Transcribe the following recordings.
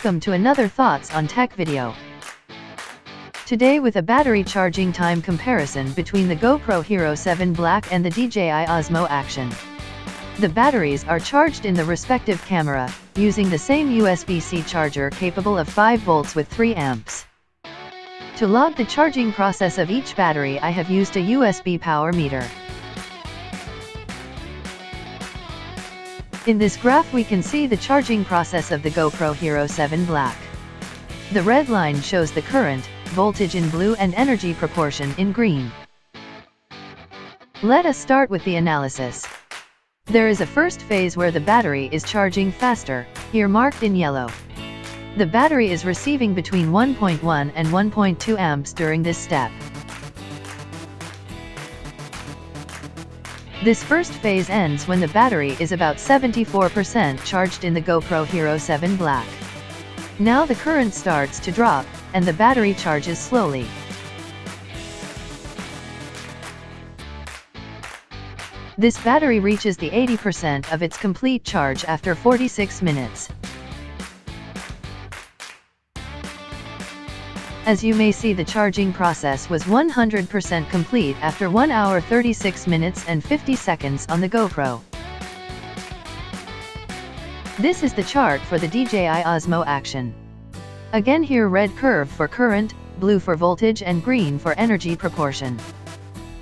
welcome to another Thoughts on Tech video. Today with a battery charging time comparison between the GoPro Hero 7 Black and the DJI Osmo Action. The batteries are charged in the respective camera, using the same USB-C charger capable of 5 volts with 3 amps. To log the charging process of each battery, I have used a USB power meter. In this graph we can see the charging process of the GoPro Hero 7 Black. The red line shows the current, voltage in blue and energy proportion in green. Let us start with the analysis. There is a first phase where the battery is charging faster, here marked in yellow. The battery is receiving between 1.1 and 1.2 amps during this step. This first phase ends when the battery is about 74% charged in the GoPro Hero 7 Black. Now the current starts to drop, and the battery charges slowly. This battery reaches the 80% of its complete charge after 46 minutes. As you may see, the charging process was 100% complete after 1 hour 36 minutes and 50 seconds on the GoPro. This is the chart for the DJI Osmo Action. Again here red curve for current, blue for voltage and green for energy proportion.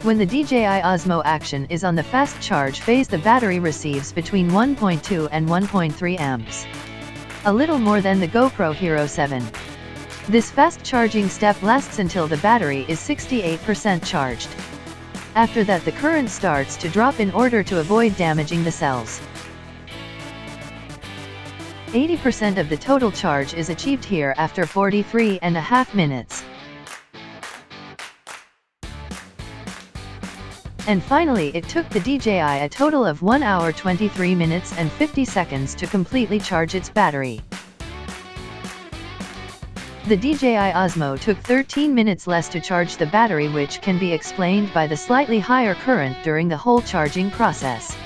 When the DJI Osmo Action is on the fast charge phase, the battery receives between 1.2 and 1.3 amps. A little more than the GoPro Hero 7. This fast charging step lasts until the battery is 68% charged. After that the current starts to drop in order to avoid damaging the cells. 80% of the total charge is achieved here after 43.5 minutes. And finally it took the DJI a total of 1 hour 23 minutes and 50 seconds to completely charge its battery. The DJI Osmo took 13 minutes less to charge the battery, which can be explained by the slightly higher current during the whole charging process.